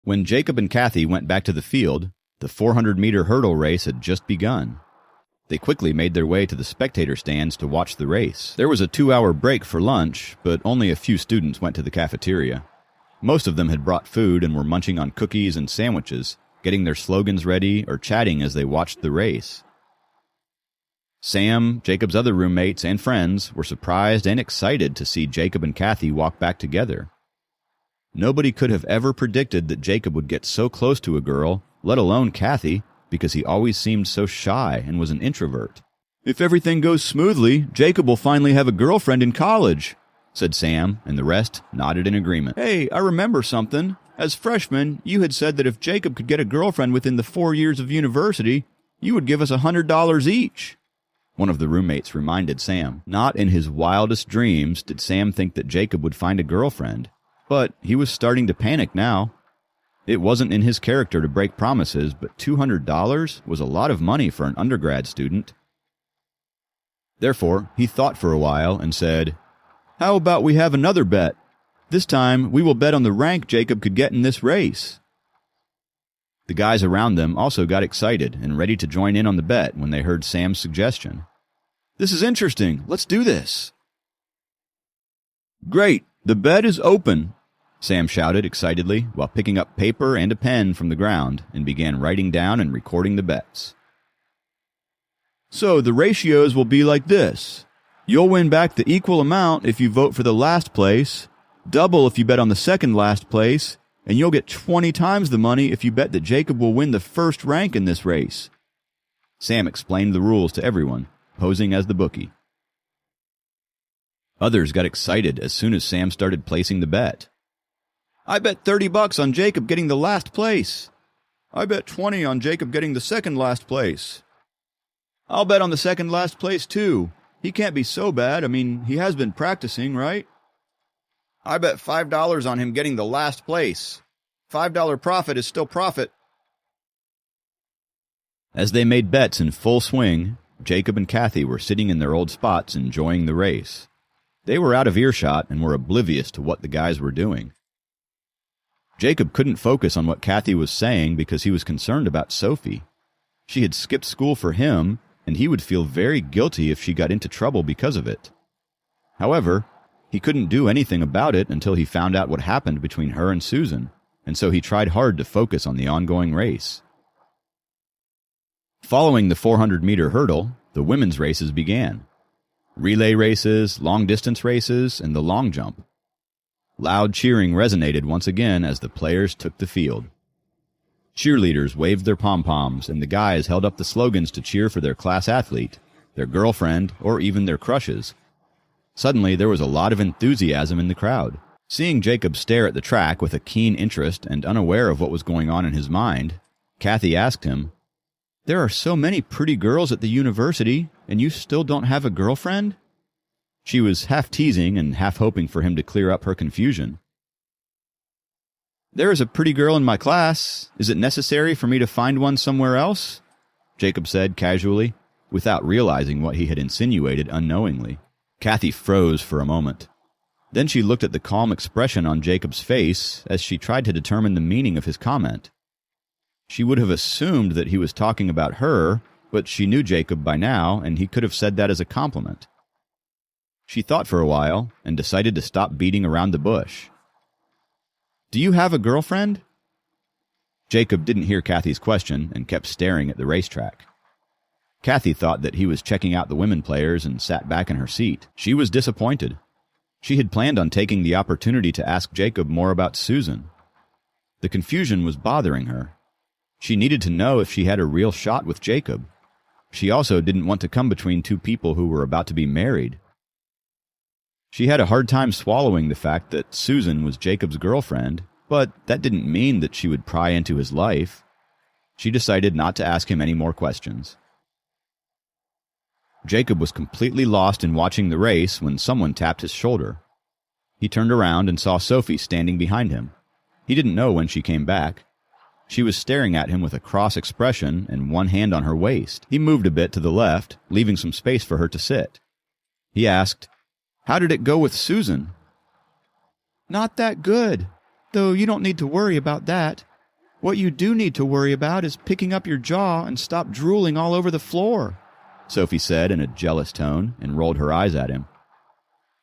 When Jacob and Kathy went back to the field, the 400-meter hurdle race had just begun. They quickly made their way to the spectator stands to watch the race. There was a 2-hour break for lunch, but only a few students went to the cafeteria. Most of them had brought food and were munching on cookies and sandwiches, getting their slogans ready or chatting as they watched the race. Sam, Jacob's other roommates, and friends were surprised and excited to see Jacob and Kathy walk back together. Nobody could have ever predicted that Jacob would get so close to a girl, let alone Kathy, because he always seemed so shy and was an introvert. "If everything goes smoothly, Jacob will finally have a girlfriend in college," said Sam, and the rest nodded in agreement. "Hey, I remember something. As freshmen, you had said that if Jacob could get a girlfriend within the 4 years of university, you would give us $100 each." One of the roommates reminded Sam. Not in his wildest dreams did Sam think that Jacob would find a girlfriend, but he was starting to panic now. It wasn't in his character to break promises, but $200 was a lot of money for an undergrad student. Therefore, he thought for a while and said, "How about we have another bet? This time, we will bet on the rank Jacob could get in this race." The guys around them also got excited and ready to join in on the bet when they heard Sam's suggestion. "This is interesting. Let's do this." "Great. The bet is open," Sam shouted excitedly while picking up paper and a pen from the ground and began writing down and recording the bets. "So the ratios will be like this. You'll win back the equal amount if you vote for the last place, double if you bet on the second last place, and you'll get 20 times the money if you bet that Jacob will win the first rank in this race." Sam explained the rules to everyone, posing as the bookie. Others got excited as soon as Sam started placing the bet. "I bet $30 on Jacob getting the last place." "I bet 20 on Jacob getting the second last place." "I'll bet on the second last place too. He can't be so bad. I mean, he has been practicing, right?" "I bet $5 on him getting the last place. $5 profit is still profit." As they made bets in full swing, Jacob and Kathy were sitting in their old spots enjoying the race. They were out of earshot and were oblivious to what the guys were doing. Jacob couldn't focus on what Kathy was saying because he was concerned about Sophie. She had skipped school for him, and he would feel very guilty if she got into trouble because of it. However, he couldn't do anything about it until he found out what happened between her and Susan, and so he tried hard to focus on the ongoing race. Following the 400-meter hurdle, the women's races began. Relay races, long-distance races, and the long jump. Loud cheering resonated once again as the players took the field. Cheerleaders waved their pom-poms, and the guys held up the slogans to cheer for their class athlete, their girlfriend, or even their crushes. Suddenly, there was a lot of enthusiasm in the crowd. Seeing Jacob stare at the track with a keen interest and unaware of what was going on in his mind, Kathy asked him, "There are so many pretty girls at the university, and you still don't have a girlfriend?" She was half teasing and half hoping for him to clear up her confusion. "There is a pretty girl in my class. Is it necessary for me to find one somewhere else?" Jacob said casually, without realizing what he had insinuated unknowingly. Kathy froze for a moment. Then she looked at the calm expression on Jacob's face as she tried to determine the meaning of his comment. She would have assumed that he was talking about her, but she knew Jacob by now, and he could have said that as a compliment. She thought for a while and decided to stop beating around the bush. "Do you have a girlfriend?" Jacob didn't hear Kathy's question and kept staring at the racetrack. Kathy thought that he was checking out the women players and sat back in her seat. She was disappointed. She had planned on taking the opportunity to ask Jacob more about Susan. The confusion was bothering her. She needed to know if she had a real shot with Jacob. She also didn't want to come between two people who were about to be married. She had a hard time swallowing the fact that Susan was Jacob's girlfriend, but that didn't mean that she would pry into his life. She decided not to ask him any more questions. Jacob was completely lost in watching the race when someone tapped his shoulder. He turned around and saw Sophie standing behind him. He didn't know when she came back. She was staring at him with a cross expression and one hand on her waist. He moved a bit to the left, leaving some space for her to sit. He asked, "How did it go with Susan?" "Not that good, though you don't need to worry about that. What you do need to worry about is picking up your jaw and stop drooling all over the floor, Sophie said in a jealous tone and rolled her eyes at him.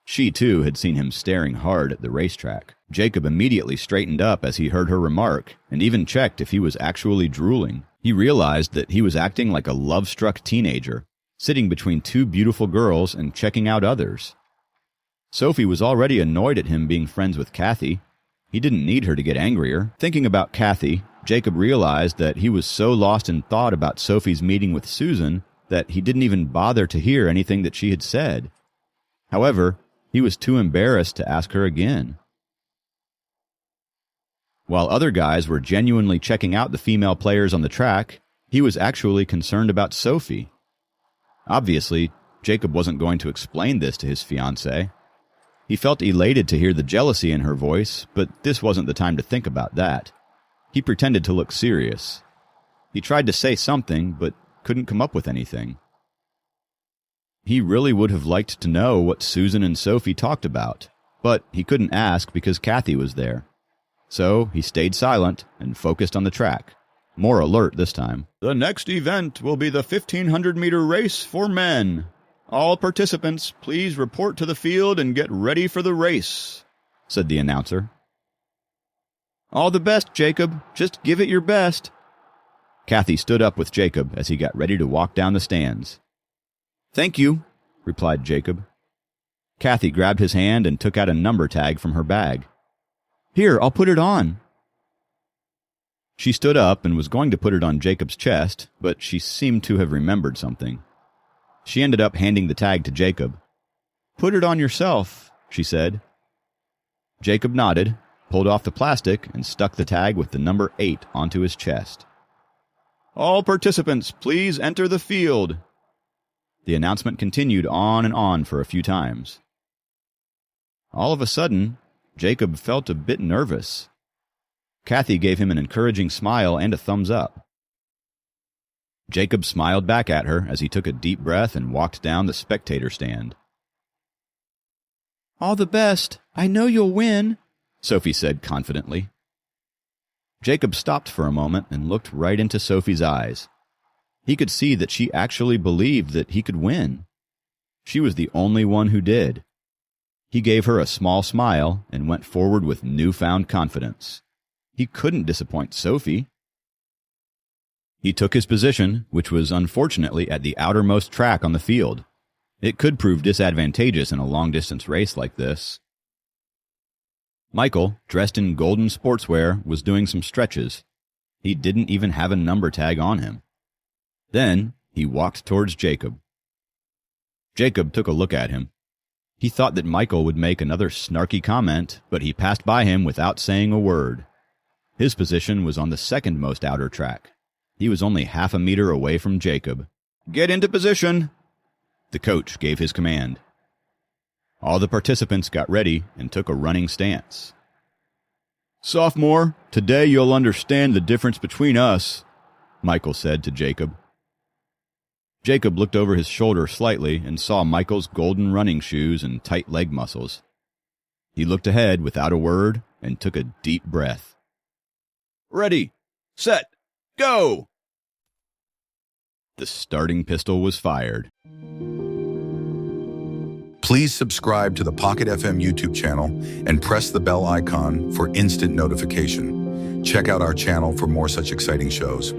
She, too, had seen him staring hard at the racetrack. Jacob immediately straightened up as he heard her remark and even checked if he was actually drooling. He realized that he was acting like a love-struck teenager, sitting between two beautiful girls and checking out others. Sophie was already annoyed at him being friends with Kathy. He didn't need her to get angrier. Thinking about Kathy, Jacob realized that he was so lost in thought about Sophie's meeting with Susan that he didn't even bother to hear anything that she had said. However, he was too embarrassed to ask her again. While other guys were genuinely checking out the female players on the track, he was actually concerned about Sophie. Obviously, Jacob wasn't going to explain this to his fiancée. He felt elated to hear the jealousy in her voice, but this wasn't the time to think about that. He pretended to look serious. He tried to say something, but couldn't come up with anything. He really would have liked to know what Susan and Sophie talked about, but he couldn't ask because Kathy was there. So he stayed silent and focused on the track, more alert this time. The next event will be the 1,500-meter race for men. All participants, please report to the field and get ready for the race, said the announcer. All the best, Jacob. Just give it your best. Kathy stood up with Jacob as he got ready to walk down the stands. Thank you, replied Jacob. Kathy grabbed his hand and took out a number tag from her bag. Here, I'll put it on. She stood up and was going to put it on Jacob's chest, but she seemed to have remembered something. She ended up handing the tag to Jacob. Put it on yourself, she said. Jacob nodded, pulled off the plastic, and stuck the tag with the number 8 onto his chest. All participants, please enter the field. The announcement continued on and on for a few times. All of a sudden, Jacob felt a bit nervous. Kathy gave him an encouraging smile and a thumbs up. Jacob smiled back at her as he took a deep breath and walked down the spectator stand. All the best. I know you'll win, Sophie said confidently. Jacob stopped for a moment and looked right into Sophie's eyes. He could see that she actually believed that he could win. She was the only one who did. He gave her a small smile and went forward with newfound confidence. He couldn't disappoint Sophie. He took his position, which was unfortunately at the outermost track on the field. It could prove disadvantageous in a long-distance race like this. Michael, dressed in golden sportswear, was doing some stretches. He didn't even have a number tag on him. Then he walked towards Jacob. Jacob took a look at him. He thought that Michael would make another snarky comment, but he passed by him without saying a word. His position was on the second-most outer track. He was only half a meter away from Jacob. Get into position, the coach gave his command. All the participants got ready and took a running stance. Sophomore, today you'll understand the difference between us, Michael said to Jacob. Jacob looked over his shoulder slightly and saw Michael's golden running shoes and tight leg muscles. He looked ahead without a word and took a deep breath. Ready, set, go! The starting pistol was fired. Please subscribe to the Pocket FM YouTube channel and press the bell icon for instant notification. Check out our channel for more such exciting shows.